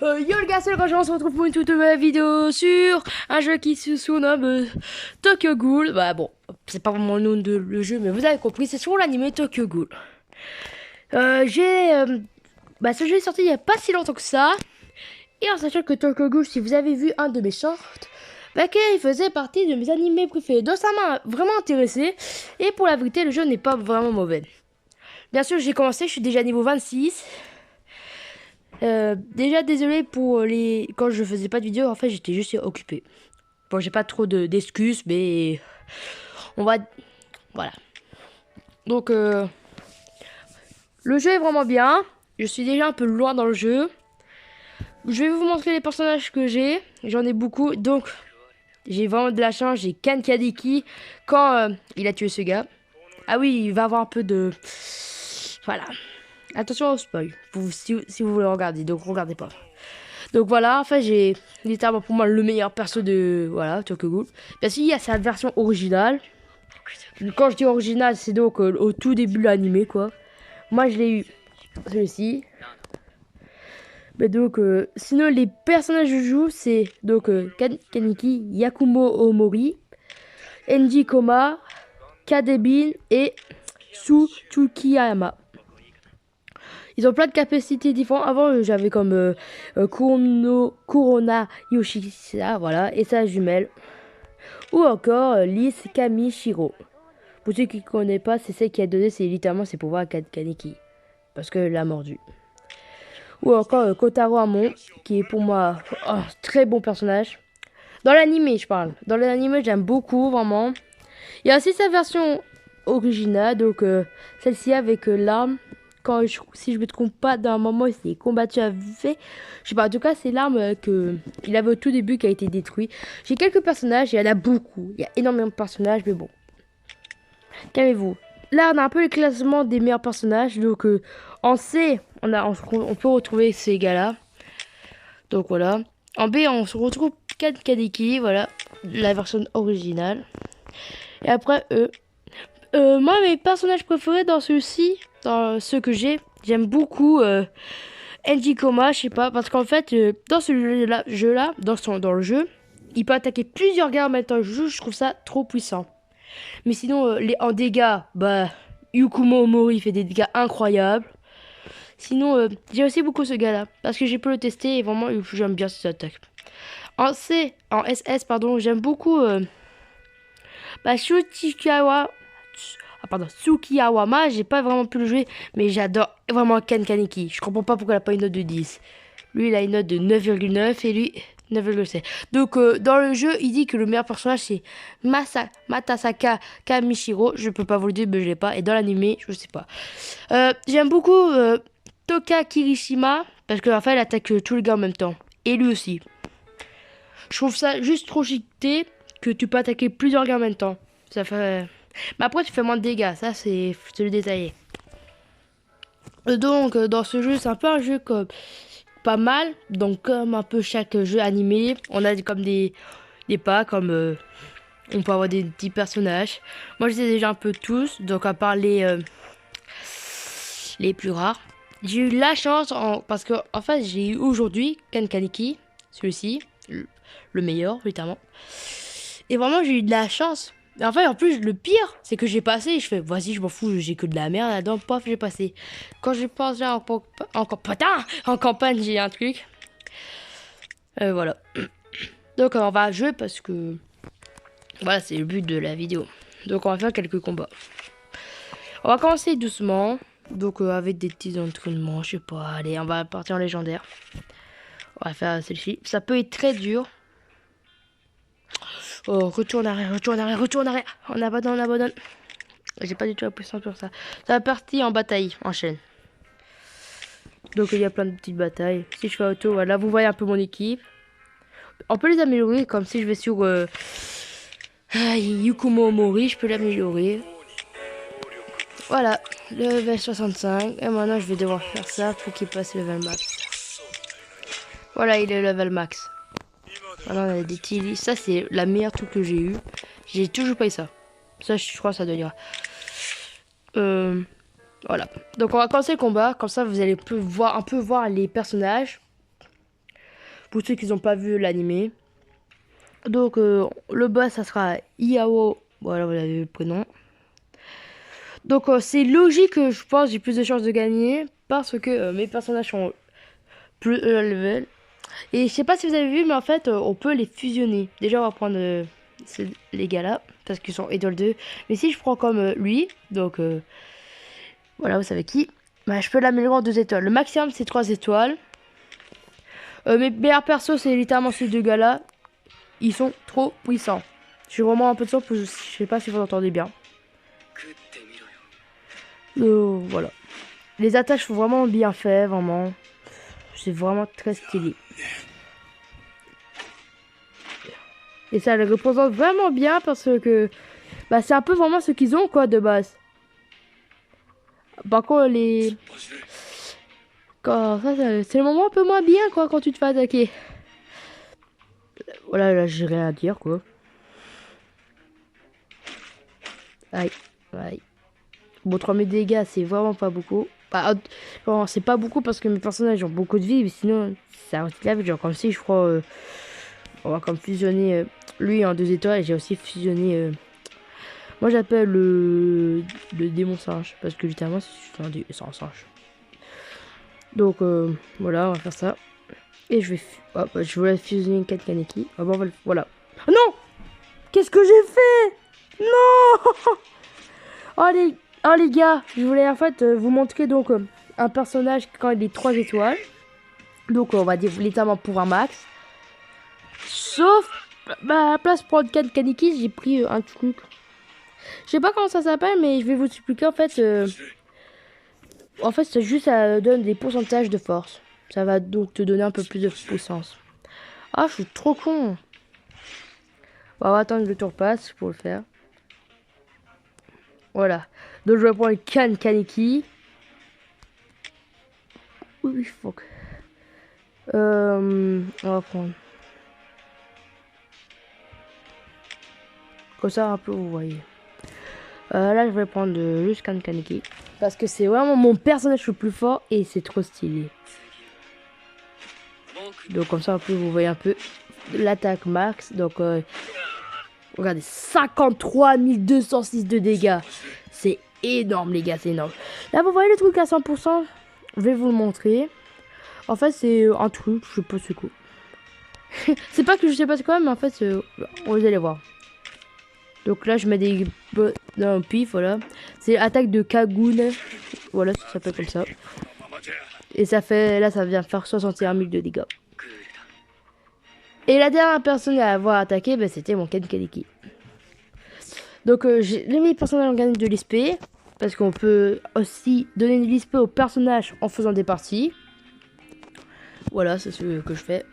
Yo les gars, c'est le Rangers, on se retrouve pour une toute nouvelle vidéo sur un jeu qui se surnomme Tokyo Ghoul. Bah bon, c'est pas vraiment le nom de le jeu, mais vous avez compris, c'est sur l'anime Tokyo Ghoul. Ce jeu est sorti il y a pas si longtemps que ça. Et en sachant que Tokyo Ghoul, si vous avez vu un de mes shorts, il faisait partie de mes animés préférés. Donc ça m'a vraiment intéressé. Et pour la vérité, le jeu n'est pas vraiment mauvais. Bien sûr, j'ai commencé, je suis déjà niveau 26. Déjà désolé pour les quand je faisais pas de vidéo, en fait j'étais juste occupé. Bon, j'ai pas trop d'excuses, mais on va voilà. Donc le jeu est vraiment bien. Je suis déjà un peu loin dans le jeu. Je vais vous montrer les personnages que j'ai. J'en ai beaucoup, donc j'ai vraiment de la chance. J'ai Ken Kadiki quand il a tué ce gars. Ah oui, il va avoir un peu de voilà. Attention au spoil. Si vous voulez regarder, donc regardez pas. Donc voilà, en fait j'ai littéralement pour moi le meilleur perso de voilà, Tokyo Ghoul. Bien sûr, il y a sa version originale. Quand je dis original, c'est donc au tout début de l'animé quoi. Moi je l'ai eu celui-ci. Mais donc sinon les personnages que je joue c'est donc Kaneki, Yakumo Omori, Enji Koma, Kadebin et Tsukiyama. Ils ont plein de capacités différentes. Avant, j'avais comme Corona Yoshisa, voilà, et sa jumelle. Ou encore Lys Kamishiro. Pour ceux qui ne connaissent pas, c'est celle qui a donné c'est littéralement ses pouvoirs à Kaneki. Parce qu'elle l'a mordu. Ou encore Kotaro Amon, qui est pour moi un très bon personnage. Dans l'anime, je parle. Dans l'anime, j'aime beaucoup, vraiment. Il y a aussi sa version originale, donc celle-ci avec l'arme. Si je me trompe pas, d'un moment il s'est combattu avec. Je sais pas, en tout cas, c'est l'arme que il avait au tout début qui a été détruite. J'ai quelques personnages, il y en a beaucoup. Il y a énormément de personnages, mais bon. Calmez-vous. Là, on a un peu le classement des meilleurs personnages. Donc, en C, on peut retrouver ces gars-là. Donc voilà. En B, on se retrouve Ken Kadeki, voilà, la version originale. Et après, moi, mes personnages préférés dans ceux-ci, dans ceux que j'aime beaucoup Enji Koma, je sais pas, parce qu'en fait, dans ce jeu-là, dans le jeu, il peut attaquer plusieurs gars en même temps. Je trouve ça trop puissant. Mais sinon, en dégâts, bah, Yukumo Omori fait des dégâts incroyables. Sinon, j'ai aussi beaucoup ce gars-là, parce que j'ai pu le tester et vraiment, j'aime bien ses attaques. En SS, pardon, j'aime beaucoup Shutikawa. Ah pardon, Tsukiyawama, j'ai pas vraiment pu le jouer, mais j'adore vraiment Ken Kaneki. Je comprends pas pourquoi il a pas une note de 10. Lui, il a une note de 9,9 et lui, 9,7. Donc, dans le jeu, il dit que le meilleur personnage, c'est Matasaka Kamishiro. Je peux pas vous le dire, mais je l'ai pas. Et dans l'anime, je sais pas. J'aime beaucoup Toka Kirishima, parce qu'en fait, elle attaque tous les gars en même temps. Et lui aussi. Je trouve ça juste trop cheaté que tu peux attaquer plusieurs gars en même temps. Ça fait... Mais après, tu fais moins de dégâts. Ça, c'est le détaillé. Donc, dans ce jeu, c'est un peu un jeu comme pas mal. Donc, comme un peu chaque jeu animé, on a comme des packs, comme on peut avoir des petits personnages. Moi, je les ai déjà un peu tous. Donc, à part les plus rares. J'ai eu la chance, parce que en fait, j'ai eu aujourd'hui Ken Kaneki, celui-ci, le meilleur, évidemment. Et vraiment, j'ai eu de la chance. Et en fait, en plus, le pire, c'est que j'ai passé. Je fais, vas-y, je m'en fous, j'ai que de la merde là-dedans. Paf, j'ai passé. Quand je pense là en campagne, j'ai un truc. Voilà. Donc, on va jouer parce que voilà, c'est le but de la vidéo. Donc, on va faire quelques combats. On va commencer doucement. Donc, avec des petits entraînements, je sais pas. Allez, on va partir en légendaire. On va faire celle-ci. Ça peut être très dur. Oh, retourne arrière, retourne arrière, retourne arrière. On abandonne, on abandonne. J'ai pas du tout la puissance pour ça. Ça va partir en bataille, en chaîne. Donc il y a plein de petites batailles. Si je fais auto, voilà, vous voyez un peu mon équipe. On peut les améliorer, comme si je vais sur Yukumo Mori, je peux l'améliorer. Voilà, level 65. Et maintenant je vais devoir faire ça pour qu'il passe level max. Voilà, il est level max. Maintenant on a des Tilly. Ça c'est la meilleure truc que j'ai eu. J'ai toujours pas eu ça. Ça je crois que ça doit dire. Voilà. Donc on va commencer le combat. Comme ça vous allez un peu voir les personnages. pour ceux qui n'ont pas vu l'animé. Donc le boss ça sera Iao, voilà vous avez vu le prénom. Donc c'est logique que je pense j'ai plus de chances de gagner parce que mes personnages sont plus level. Et je sais pas si vous avez vu mais en fait on peut les fusionner. Déjà on va prendre les gars là parce qu'ils sont étoile 2. Mais si je prends comme lui, donc voilà vous savez qui, bah, je peux l'améliorer en 2 étoiles. Le maximum c'est 3 étoiles. Mes meilleurs persos c'est littéralement ces deux gars là. Ils sont trop puissants. J'ai vraiment un peu de son, je sais pas si vous entendez bien. Voilà. Les attaques sont vraiment bien faites, vraiment. C'est vraiment très stylé. Et ça les représente vraiment bien parce que bah, c'est un peu vraiment ce qu'ils ont quoi de base. Par contre les... c'est le moment un peu moins bien quoi quand tu te fais attaquer. Voilà, là j'ai rien à dire quoi. Aïe, aïe. Bon, 3000 dégâts, c'est vraiment pas beaucoup. Bah, bon, c'est pas beaucoup parce que mes personnages ont beaucoup de vie, mais sinon, c'est un petit level. Genre, comme si, je crois, on va comme fusionner lui en 2 étoiles. Et j'ai aussi fusionné. Moi, j'appelle le démon singe parce que littéralement, c'est un singe. Donc, voilà, on va faire ça. Et je vais. Hop, je voulais fusionner 4 Kaneki. Ah, bon, voilà. Oh, non! Qu'est-ce que j'ai fait? Non! Oh les gars, je voulais en fait vous montrer donc un personnage quand il est 3 étoiles. Donc on va dire littéralement pouvoir max. Sauf, bah, à la place pour 4 Kaneki, j'ai pris un truc. Je sais pas comment ça s'appelle, mais je vais vous expliquer en fait. En fait, c'est juste ça donne des pourcentages de force. Ça va donc te donner un peu plus de puissance. Ah, je suis trop con. Bon, on va attendre que le tour passe pour le faire. Voilà. Donc je vais prendre le Kaneki. Oui, fuck. On va prendre. Comme ça, un peu, vous voyez. Là, je vais prendre juste Kaneki. Parce que c'est vraiment mon personnage le plus fort et c'est trop stylé. Donc, comme ça, un peu, vous voyez un peu l'attaque max. Donc, regardez, 53 206 de dégâts. C'est énorme, les gars, c'est énorme. Là, vous voyez le truc à 100%. Je vais vous le montrer. En fait, c'est un truc, je sais pas c'est quoi. C'est pas que je sais pas c'est quoi, mais en fait, vous allez voir. Donc là, je mets des dans le pif, voilà. C'est attaque de Kagun. Voilà, ça s'appelle comme ça. Et ça fait, là, ça vient faire 61 000 de dégâts. Et la dernière personne à avoir attaqué, ben, c'était mon Kaneki. Donc, mes personnages ont gagné de l'XP. Parce qu'on peut aussi donner de l'XP aux personnages en faisant des parties. Voilà, c'est ce que je fais.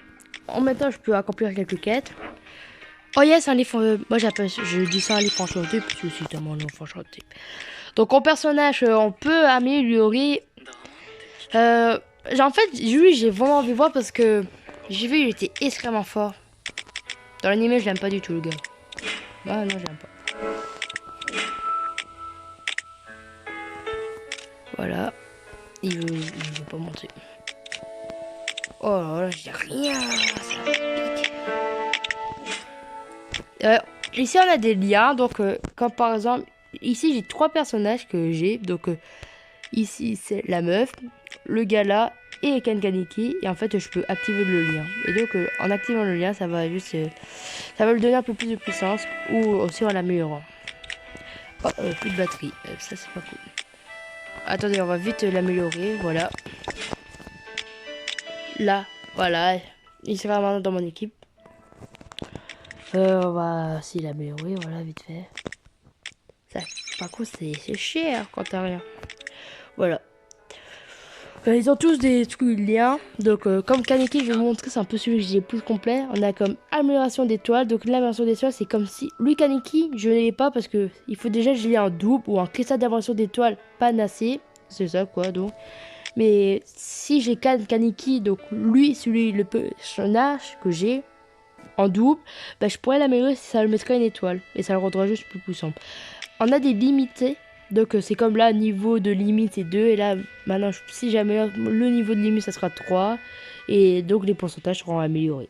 En même temps, je peux accomplir quelques quêtes. Oh yes, un livre. Moi, je dis ça un livre enchanté, parce que c'est tellement un livre enchanté. Donc, en personnage, on peut améliorer. En fait, lui, j'ai vraiment envie de voir parce que j'ai vu, il était extrêmement fort. Dans l'anime, je l'aime pas du tout, le gars. Ah non, je l'aime pas. Voilà. Il veut pas monter. Oh là là, j'ai rien. Ici, on a des liens. Donc, comme par exemple, ici, j'ai 3 personnages que j'ai. Donc, ici, c'est la meuf, le gars là et Kaneki. Et en fait, je peux activer le lien. Et donc, en activant le lien, ça va juste... ça va lui donner un peu plus de puissance. Ou aussi en l'améliorant. Oh, plus de batterie. Ça, c'est pas cool. Attendez, on va vite l'améliorer. Voilà. Là, voilà. Il sera maintenant dans mon équipe. On va aussi l'améliorer. Voilà, vite fait. Ça, par contre, c'est cher quand t'as rien. Voilà. Ils ont tous des trucs liens. Donc, comme Kaneki, je vais vous montrer, c'est un peu celui que j'ai plus complet. On a comme amélioration d'étoiles. Donc, l'amélioration d'étoiles, c'est comme si. Lui, Kaneki, je ne l'ai pas parce que il faut déjà que je l'ai en double ou en cristal d'amélioration d'étoiles panacée. C'est ça, quoi, donc. Mais si j'ai Kaneki, donc lui, le personnage que j'ai en double, bah, je pourrais l'améliorer si ça le mettrait une étoile. Et ça le rendra juste plus puissant. On a des limités. Donc c'est comme là, niveau de limite c'est 2. Et là, maintenant, si j'améliore le niveau de limite, ça sera 3. Et donc les pourcentages seront améliorés.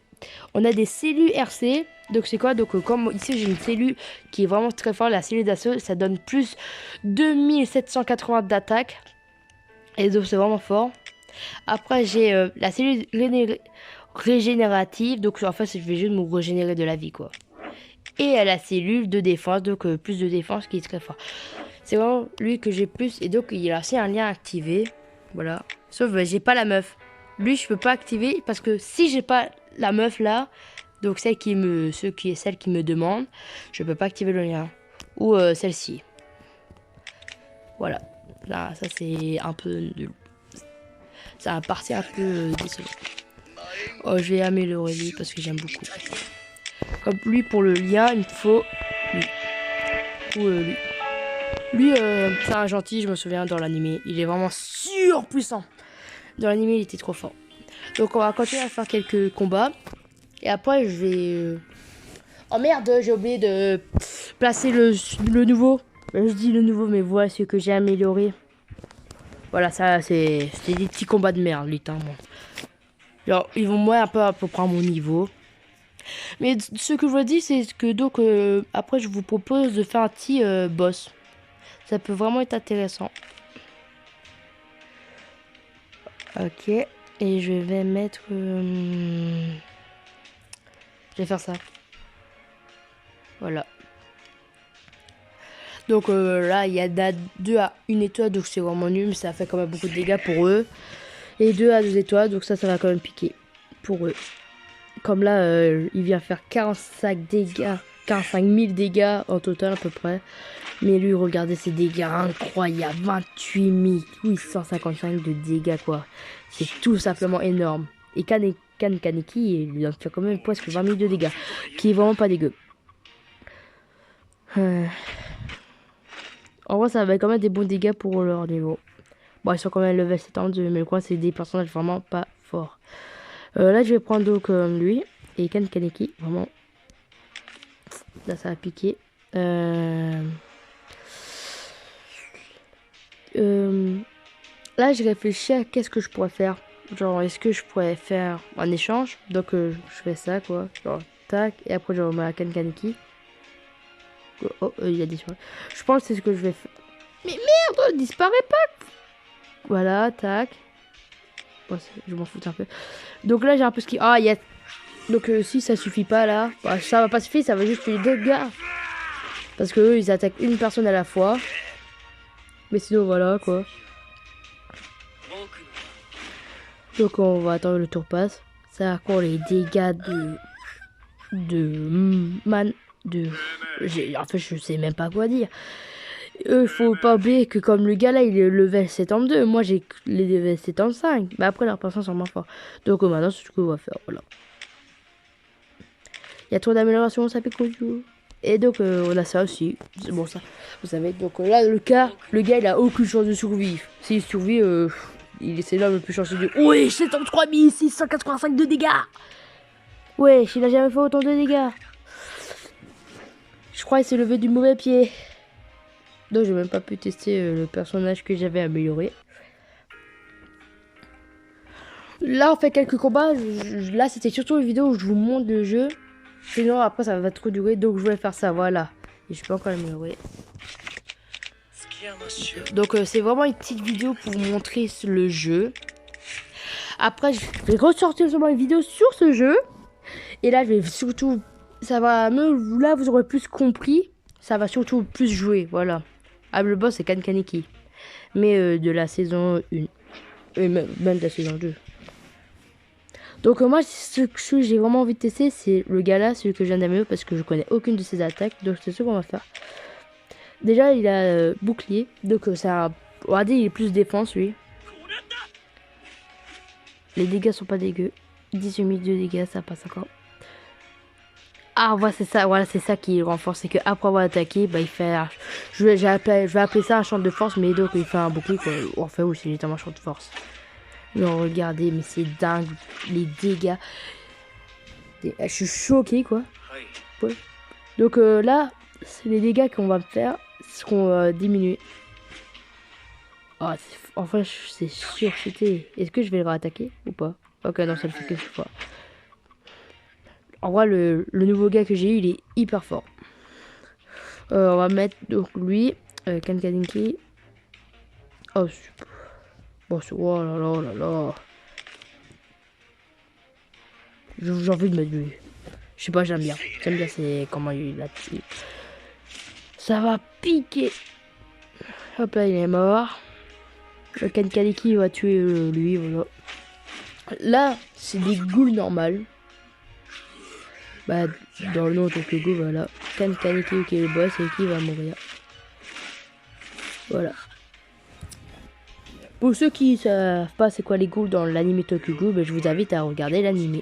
On a des cellules RC. Donc c'est quoi? Donc comme ici j'ai une cellule qui est vraiment très forte. La cellule d'assaut, ça donne plus 2780 d'attaque. Et donc c'est vraiment fort. Après j'ai la cellule régénérative. Donc en fait je vais juste me régénérer de la vie quoi. Et la cellule de défense. Donc plus de défense qui est très fort. C'est vraiment lui que j'ai plus. Et donc il a aussi un lien activé. Voilà. Sauf j'ai pas la meuf. Lui je peux pas activer parce que si j'ai pas la meuf là, donc celle qui me demande, je peux pas activer le lien. Ou celle-ci. Voilà. Là ça c'est un peu ça a parti un peu décevant. Oh je vais améliorer lui parce que j'aime beaucoup. Comme lui pour le lien il me faut lui. Ou lui. Lui, c'est un gentil, je me souviens dans l'animé. Il est vraiment surpuissant. Dans l'animé, il était trop fort. Donc, on va continuer à faire quelques combats. Et après, je vais... Oh merde, j'ai oublié de placer le nouveau. Je dis le nouveau, mais voilà ce que j'ai amélioré. Voilà, ça, c'est des petits combats de merde, littéralement. Genre, ils vont moins un peu à peu près à mon niveau. Mais ce que je vous dis, c'est que donc, après, je vous propose de faire un petit boss. Ça peut vraiment être intéressant. Ok. Et je vais mettre... Je vais faire ça. Voilà. Donc là, il y a 2 à 1 étoile. Donc c'est vraiment nul. Mais ça fait quand même beaucoup de dégâts pour eux. Et 2 à 2 étoiles. Donc ça va quand même piquer pour eux. Comme là, il vient faire 45 dégâts. 45 000 dégâts en total à peu près. Mais lui, regardez ses dégâts incroyables. 28 855 de dégâts, quoi. C'est tout simplement énorme. Et Kaneki, il lui a fait quand même presque 20 000 de dégâts. Qui est vraiment pas dégueu. En vrai, ça va quand même des bons dégâts pour leur niveau. Bon, ils sont quand même level 72, mais quoi, c'est des personnages vraiment pas forts. Là, je vais prendre donc lui. Et Kaneki, vraiment. Là, ça va piquer. Là, je réfléchis à qu'est-ce que je pourrais faire. Genre, est-ce que je pourrais faire un échange? Donc, je fais ça, quoi. Genre, tac. Et après, je remets à Kaneki. Oh, il y a des choses. Je pense que c'est ce que je vais faire. Mais merde, disparaît pas. Voilà, tac. Bon, je m'en fous un peu. Donc là, j'ai un peu ce qui... Ah, il y a... Donc, si ça suffit pas, là... Bah, ça va pas suffire, ça va juste faire deux gars. Parce que eux, ils attaquent une personne à la fois. Mais sinon, voilà, quoi. Donc, on va attendre le tour passe. Ça va encore les dégâts en fait, je sais même pas quoi dire. Faut pas oublier que comme le gars là, il est level 72. Moi, j'ai les level 75. Mais après, leurs personnages sont moins forts. Donc, maintenant, c'est ce qu'on va faire. Voilà. Il y a trop d'améliorations, ça fait quoi du coup. Et donc, on a ça aussi. C'est bon, ça. Vous savez, donc là, le gars, il a aucune chance de survivre. S'il survit, c'est l'homme le plus chanceux de... Oui, 73 685 de dégâts. Ouais, il a jamais fait autant de dégâts. Je crois qu'il s'est levé du mauvais pied. Donc, j'ai même pas pu tester le personnage que j'avais amélioré. Là, on fait quelques combats. Là, c'était surtout une vidéo où je vous montre le jeu. Sinon, après, ça va trop durer. Donc, je voulais faire ça. Voilà. Et je peux encore l'améliorer. Donc, c'est vraiment une petite vidéo pour vous montrer le jeu. Après, je vais ressortir seulement une vidéo sur ce jeu. Et là, je vais surtout... Ça va... Là, vous aurez plus compris. Ça va surtout plus jouer. Voilà. Ah, le boss, c'est Kaneki. Mais de la saison 1. Et même de la saison 2. Donc moi, ce que j'ai vraiment envie de tester, c'est le gars là, celui que je viens d'améliorer, parce que je connais aucune de ses attaques. Donc c'est ce qu'on va faire. Déjà, il a bouclier. Donc ça... Regardez, il est plus défense, lui. Les dégâts sont pas dégueux. 18 000 de dégâts, ça passe encore. Ah, voilà, c'est ça. Voilà, c'est ça qui renforce. C'est qu'après avoir attaqué, bah, il fait... Je vais appeler ça un champ de force, mais donc il fait un bouclier, quoi. Enfin, oui, c'est littéralement un champ de force. Non, regardez, mais c'est dingue. Les dégâts. Je suis choqué, quoi. Ouais. Donc là, c'est les dégâts qu'on va faire seront diminués. Ah, enfin, c'est surchuté. Est-ce que je vais le réattaquer ou pas? Ok, non, ça le fait quelques fois. En vrai, le nouveau gars que j'ai eu, il est hyper fort. On va mettre donc lui, Kankaninki. Oh, bon, oh là là là là. J'ai envie de mettre lui. Je sais pas, j'aime bien. J'aime bien c'est comment il a tué. Ça va piquer. Hop là, il est mort. Le Kankaniki va tuer lui, voilà. Là, c'est des ghouls normales. Bah, dans le nom de le ghoul, voilà. Kankaniki qui est le boss et qui va mourir. Voilà. Pour ceux qui savent pas c'est quoi les ghouls dans l'anime Tokyo Ghoul, bah, je vous invite à regarder l'anime.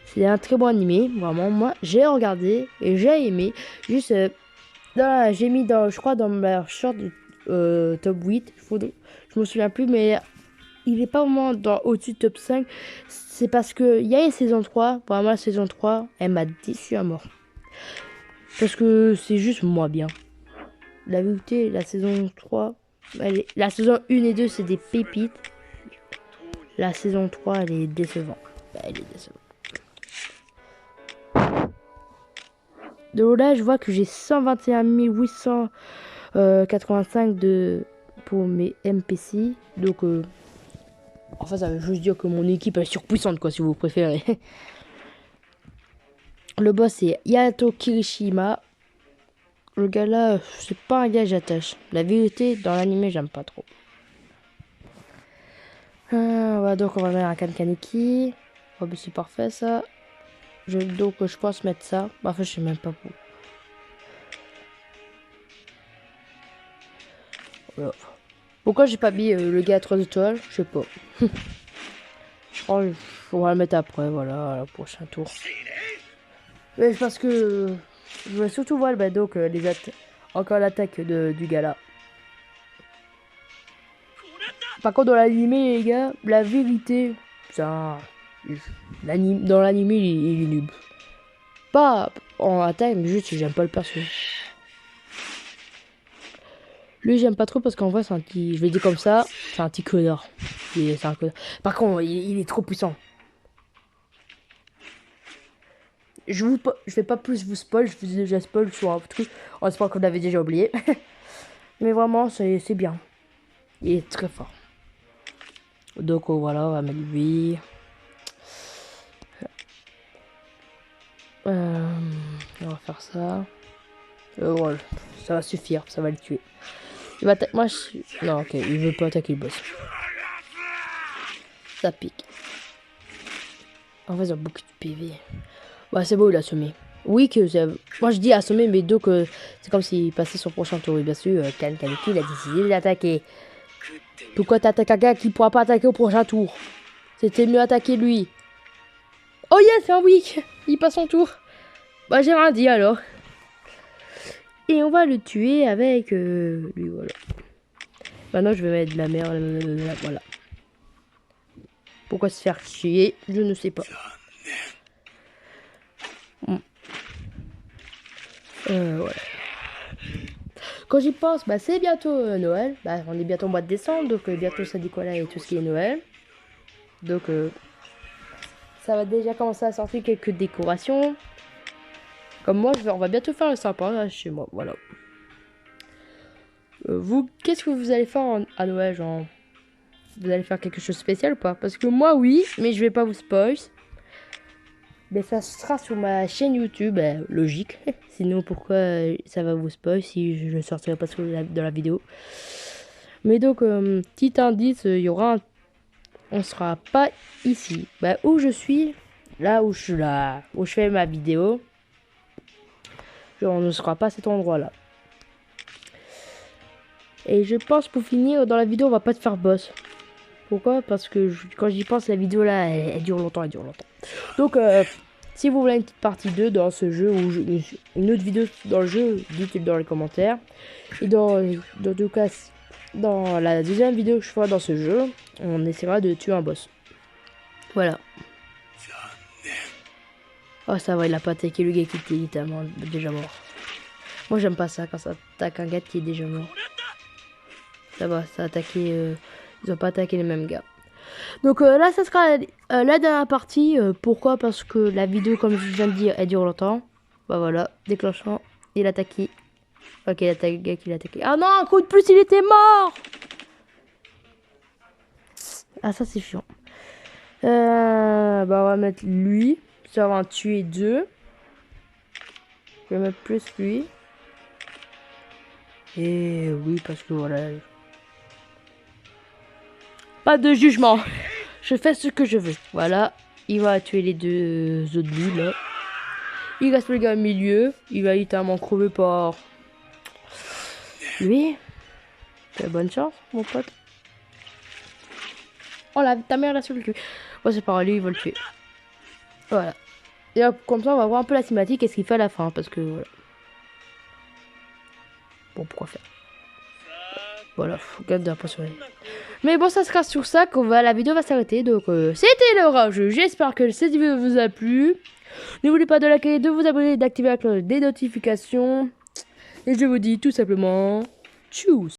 C'est un très bon animé, vraiment. Moi, j'ai regardé et j'ai aimé. Juste, j'ai mis dans, je crois, dans ma short top 8. Je me souviens plus, mais il est pas vraiment au-dessus de top 5. C'est parce que il y a une saison 3. Vraiment, la saison 3, elle m'a déçu à mort. Parce que c'est juste moi bien. La vérité, la saison 3, la saison 1 et 2, c'est des pépites. La saison 3, elle est décevante. Elle est décevante. Donc là, je vois que j'ai 121 885 pour mes MPC. Donc, enfin, ça veut juste dire que mon équipe est surpuissante, quoi, si vous préférez. Le boss, c'est Yato Kirishima. Le gars là, c'est pas un gars que j'attache. La vérité, dans l'anime, j'aime pas trop. Voilà, donc on va mettre un Kankaniki. Oh, bah, c'est parfait ça. Donc je pense mettre ça. Bah, enfin, je sais même pas pour. Voilà. Pourquoi j'ai pas mis le gars à 3 étoiles? Je sais pas. Oh, on va le mettre après, voilà, au prochain tour. Mais parce que je vais surtout voir bah, donc encore l'attaque du gars là. Par contre, dans l'anime, les gars, la vérité, ça, dans l'anime, il est nul. Pas en attaque, mais juste j'aime pas le perso. Lui, j'aime pas trop parce qu'en vrai, c'est un petit, je vais dire comme ça, c'est un petit connard. C'est un connard. Par contre, il est trop puissant. Je vais pas plus vous spoil, je vous ai déjà spoil sur un truc. On espère qu'on l'avait déjà oublié. Mais vraiment, c'est bien. Il est très fort. Donc voilà, on va mettre lui. On va faire ça. Voilà, ça va suffire, ça va le tuer. Il va attaquer. Moi, non, ok, il veut pas attaquer le boss. Ça pique. En fait, il y a beaucoup de PV. Bah, c'est beau, il a assommé. Oui, que moi je dis assommer, mais donc c'est comme s'il passait son prochain tour. Et bien sûr, Kaneki, il a décidé d'attaquer. Pourquoi t'attaques un gars qui pourra pas attaquer au prochain tour? C'était mieux attaquer lui. Oh yes, c'est un weak. Il passe son tour. Bah, j'ai rien dit alors. Et on va le tuer avec lui, voilà. Maintenant, je vais mettre de la merde, voilà. Pourquoi se faire chier? Je ne sais pas. Voilà. Quand j'y pense, bah, c'est bientôt Noël. Bah, on est bientôt au mois de décembre, donc bientôt ça dit quoi là et tout ce qui est Noël. Donc, ça va déjà commencer à sortir quelques décorations. Comme moi, on va bientôt faire le sapin là, chez moi, voilà. Vous, qu'est-ce que vous allez faire à Noël, genre? Vous allez faire quelque chose de spécial ou pas? Parce que moi, oui, mais je vais pas vous spoil. Mais ça sera sur ma chaîne YouTube, logique. Sinon, pourquoi ça va vous spoil si je ne sortirai pas dans la vidéo? Mais donc, petit indice, il y aura on sera pas ici. Bah, où je suis, là où je suis là, où je fais ma vidéo, on ne sera pas à cet endroit-là. Et je pense pour finir, dans la vidéo, on va pas te faire boss. Pourquoi? Parce que quand j'y pense, la vidéo là, elle dure longtemps, Donc, si vous voulez une petite partie 2 dans ce jeu ou une autre vidéo dans le jeu, dites-le dans les commentaires. Et dans tout cas, dans la deuxième vidéo que je ferai dans ce jeu, on essaiera de tuer un boss. Voilà. Oh, ça va, il a pas attaqué le gars qui était littéralement déjà mort. Moi, j'aime pas ça quand ça attaque un gars qui est déjà mort. Ça va, ça a attaqué... ils ont pas attaqué les mêmes gars. Donc là, ça sera la dernière partie. Pourquoi? Parce que la vidéo, comme je viens de dire, elle dure longtemps. Bah voilà, déclenchement, il a attaqué. Ok, il a attaqué, il a attaqué. Ah non, un coup de plus, il était mort. Ah, ça c'est chiant. Bah on va mettre lui. Ça va en tuer 2. Je vais mettre plus lui. Et oui, parce que voilà. Pas de jugement. Je fais ce que je veux. Voilà. Il va tuer les 2 autres boules là. Il reste le gars au milieu. Il va littéralement crever par lui. Bonne chance, mon pote. Oh là, ta mère l'a sur le cul. Bon, c'est pas grave, lui, il va le tuer. Voilà. Et hop, comme ça, on va voir un peu la cinématique et ce qu'il fait à la fin. Parce que voilà. Bon, pourquoi faire? Voilà, faut quand même d'impressionner. Mais bon, ça sera sur ça que la vidéo va s'arrêter. Donc, c'était le rageux. J'espère que cette vidéo vous a plu. N'oubliez pas de liker, de vous abonner, d'activer la cloche des notifications. Et je vous dis tout simplement, tchuss!